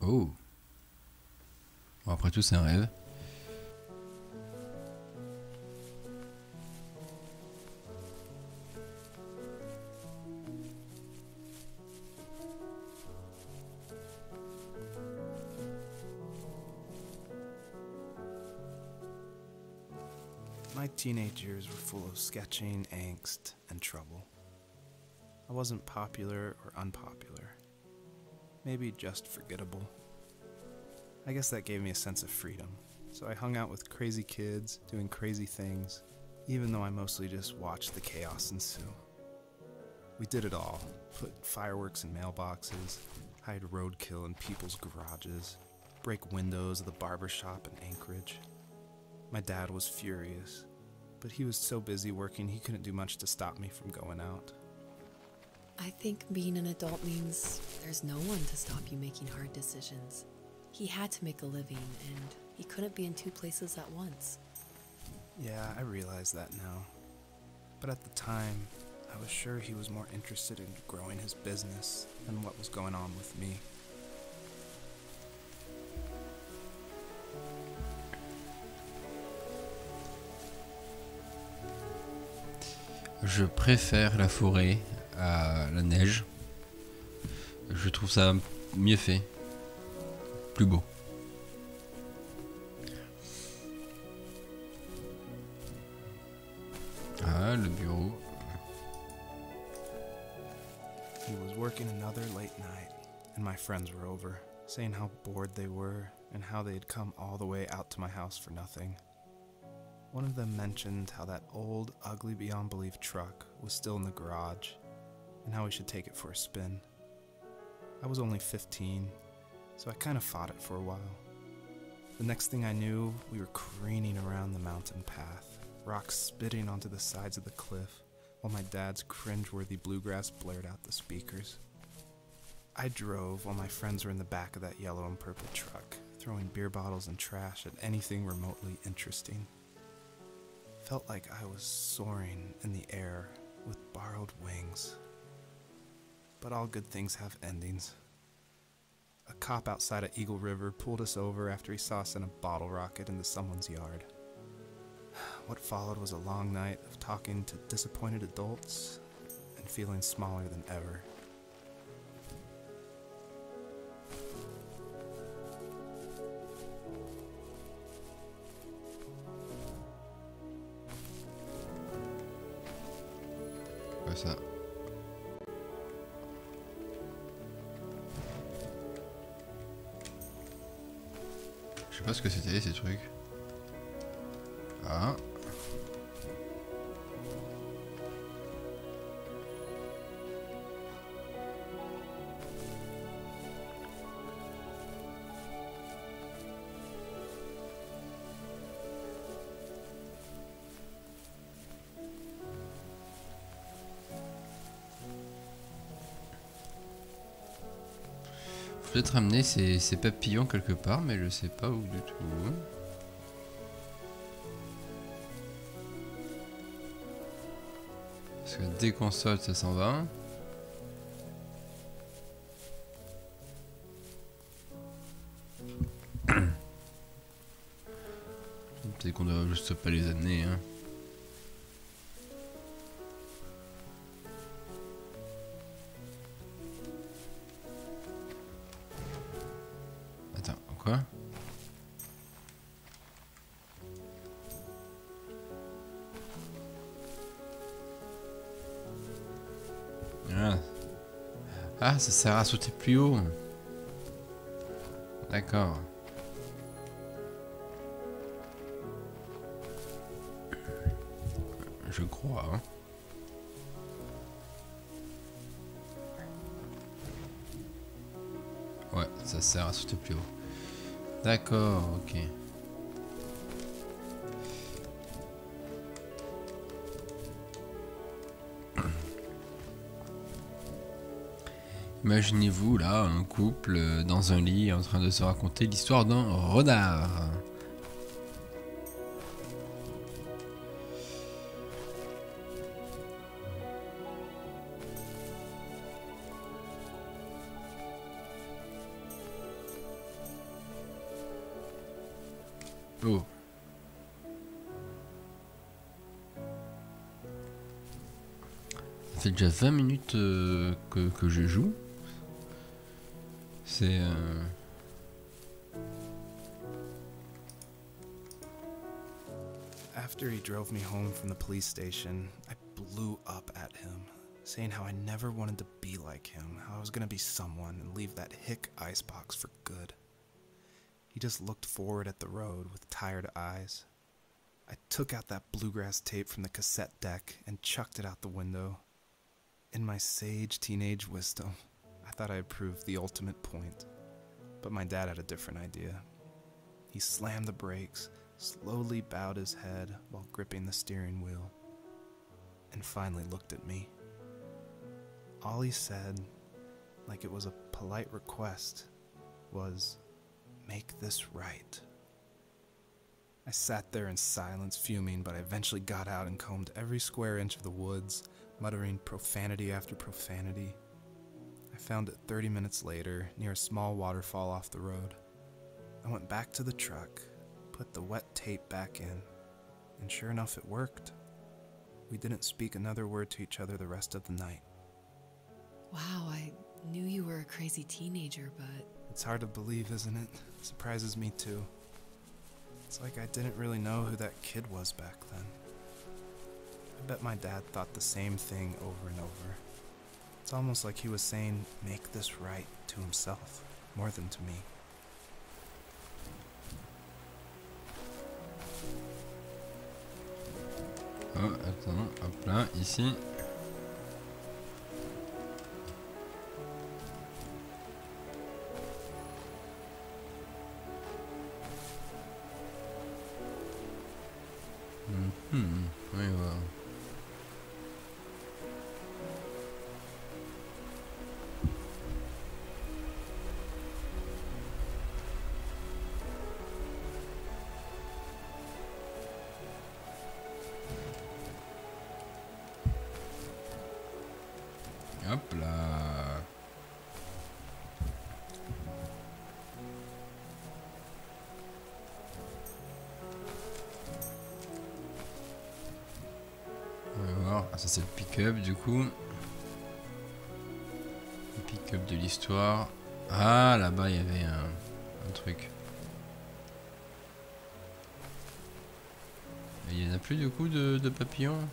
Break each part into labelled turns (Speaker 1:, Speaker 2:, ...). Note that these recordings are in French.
Speaker 1: Oh. Bon, après tout, c'est un rêve.
Speaker 2: My teenage years were full of sketching, angst, and trouble. I wasn't popular or unpopular. Maybe just forgettable. I guess that gave me a sense of freedom. So I hung out with crazy kids, doing crazy things, even though I mostly just watched the chaos ensue. We did it all. Put fireworks in mailboxes, hide roadkill in people's garages, break windows of the barber shop in Anchorage. My dad was furious, but he was so busy working he couldn't do much to stop me from going out.
Speaker 3: I think being an adult means there's no one to stop you making hard decisions. He had to make a living, and he couldn't be in two places at once.
Speaker 2: Yeah, I realize that now. But at the time, I was sure he was more interested in growing his business than what was going on with me.
Speaker 1: Je préfère la forêt à la neige. Je trouve ça mieux fait. Plus beau. Ah, le bureau.
Speaker 2: He was working another late night, and my friends were over, saying how bored they were and how they had come all the way out to my house for nothing. One of them mentioned how that old, ugly beyond belief truck was still in the garage, and how we should take it for a spin. I was only 15, so I kind of fought it for a while. The next thing I knew, we were careening around the mountain path, rocks spitting onto the sides of the cliff, while my dad's cringeworthy bluegrass blared out the speakers. I drove while my friends were in the back of that yellow and purple truck, throwing beer bottles and trash at anything remotely interesting. Felt like I was soaring in the air with borrowed wings. But all good things have endings. A cop outside of Eagle River pulled us over after he saw us in a bottle rocket into someone's yard. What followed was a long night of talking to disappointed adults and feeling smaller than ever.
Speaker 1: Quoi ça? Je sais pas ce que c'était ces trucs. Ah. Faut peut-être ramener ces papillons quelque part, mais je sais pas où du tout. Parce que dès qu'on saute, ça s'en va. Peut-être qu'on devrait juste pas les amener, hein. Attends, quoi? Ah, ça sert à sauter plus haut. D'accord. Je crois. Hein. Ouais, ça sert à sauter plus haut. D'accord, ok. Imaginez-vous là un couple dans un lit en train de se raconter l'histoire d'un renard. Oh. Ça fait déjà 20 minutes que je joue. C'est...
Speaker 2: After he drove me home from the police station, I blew up at him, saying how I never wanted to be like him, how I was gonna be someone and leave that hick icebox for good. He just looked forward at the road with tired eyes. I took out that bluegrass tape from the cassette deck and chucked it out the window. In my sage teenage wisdom, I thought I had proved the ultimate point, but my dad had a different idea. He slammed the brakes, slowly bowed his head while gripping the steering wheel, and finally looked at me. All he said, like it was a polite request, was, "Make this right." I sat there in silence, fuming, but I eventually got out and combed every square inch of the woods, muttering profanity after profanity. I found it 30 minutes later, near a small waterfall off the road. I went back to the truck, put the wet tape back in, and sure enough, it worked. We didn't speak another word to each other the rest of the night.
Speaker 3: Wow, I knew you were a crazy teenager, but...
Speaker 2: It's hard to believe, isn't it? Surprises me too. It's like I didn't really know who that kid was back then. I bet my dad thought the same thing over and over. It's almost like he was saying, "Make this right," to himself, more than to me.
Speaker 1: Oh, attends, hop là, ici. Oui, voilà. Hop là. On va voir. Ah, ça c'est le pick-up du coup. Le pick-up de l'histoire. Ah, là-bas il y avait un truc. Il y en a plus du coup de papillons.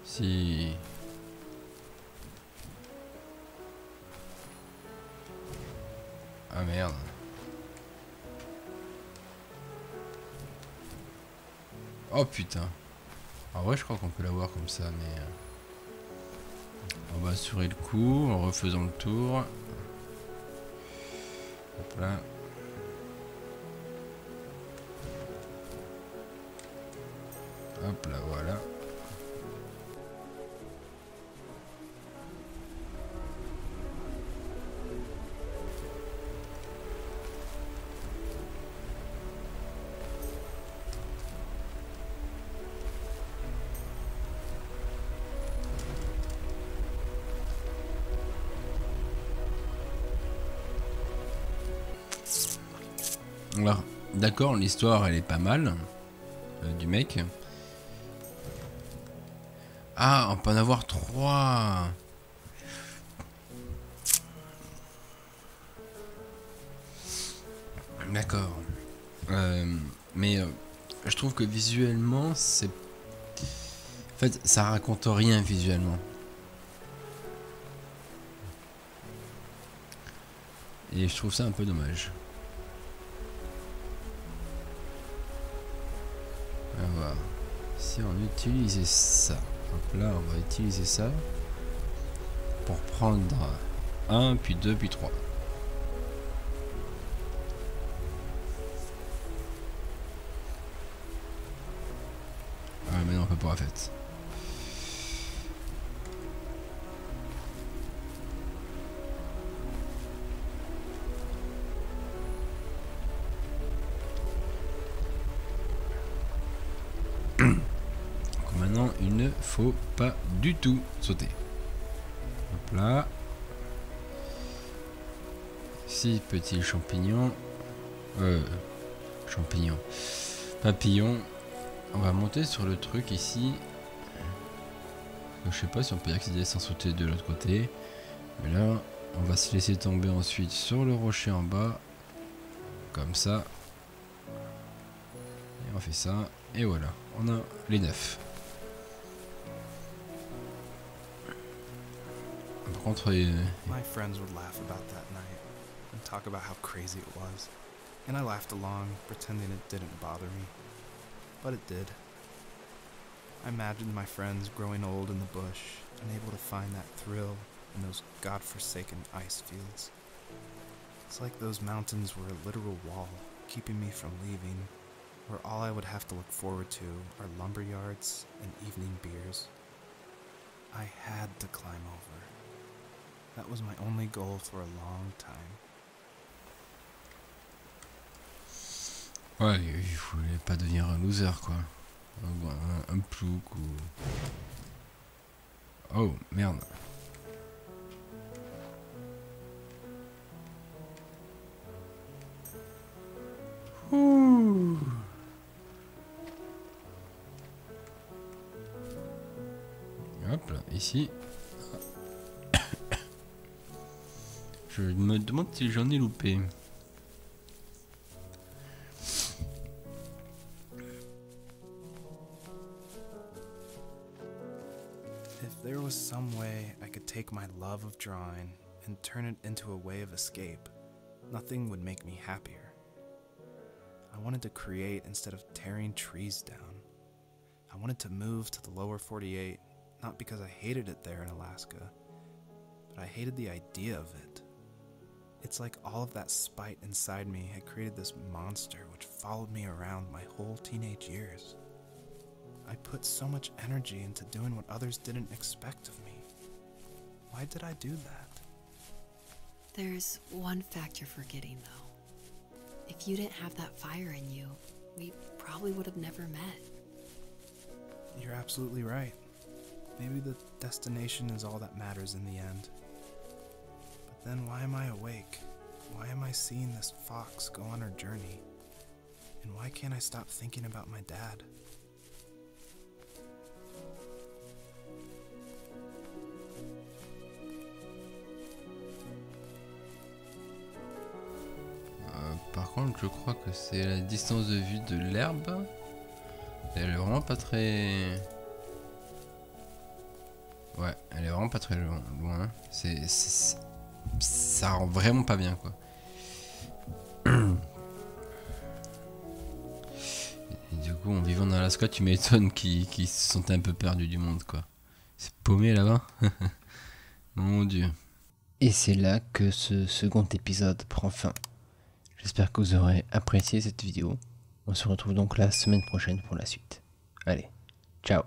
Speaker 1: Si. Ah merde. Oh putain. En vrai je crois qu'on peut l'avoir comme ça mais... On va assurer le coup en refaisant le tour. Hop là. Hop là voilà. Alors, d'accord, l'histoire elle est pas mal du mec. Ah, on peut en avoir 3. D'accord. Mais je trouve que visuellement, c'est... En fait, ça raconte rien visuellement. Et je trouve ça un peu dommage. On va voir. Si on utilisait ça. Donc là, on va utiliser ça pour prendre 1, puis 2, puis 3. Ah, mais non, on peut pas en fait. Maintenant, il ne faut pas du tout sauter. Hop là. 6 petits champignons. champignon. Papillon. On va monter sur le truc ici. Je sais pas si on peut y accéder sans sauter de l'autre côté. Mais là, on va se laisser tomber ensuite sur le rocher en bas. Comme ça. Et on fait ça. Et voilà. On a les 9. Par contre,
Speaker 2: My friends would laugh about that night and talk about how crazy it was. And I laughed along, pretending it didn't bother me. But it did. I imagined my friends growing old in the bush, unable to find that thrill in those godforsaken ice fields. It's like those mountains were a literal wall, keeping me from leaving, where all I would have to look forward to are lumber yards and evening beers. I had to climb over. That was my only goal for a long time.
Speaker 1: ouais, il voulait pas devenir un loser quoi. Un plouc ou... Oh merde. Ouh. Hop là, ici. Je me demande si j'en ai loupé.
Speaker 2: If there was some way I could take my love of drawing and turn it into a way of escape, nothing would make me happier. I wanted to create instead of tearing trees down. I wanted to move to the lower 48, not because I hated it there in Alaska, but I hated the idea of it. It's like all of that spite inside me had created this monster which followed me around my whole teenage years. I put so much energy into doing what others didn't expect of me. Why did I do that?
Speaker 3: There's one fact you're forgetting, though. If you didn't have that fire in you, we probably would have never met.
Speaker 2: You're absolutely right. Maybe the destination is all that matters in the end. But then why am I awake? Why am I seeing this fox go on her journey? And why can't I stop thinking about my dad?
Speaker 1: Par contre, je crois que c'est la distance de vue de l'herbe. Elle est vraiment pas très... Ouais, elle est vraiment pas très loin. Ça rend vraiment pas bien, quoi. Et du coup, en vivant dans Alaska, tu m'étonnes qu'ils se sentent un peu perdus du monde, quoi. C'est paumé là-bas. Mon Dieu. Et c'est là que ce second épisode prend fin. J'espère que vous aurez apprécié cette vidéo. On se retrouve donc la semaine prochaine pour la suite. Allez, ciao!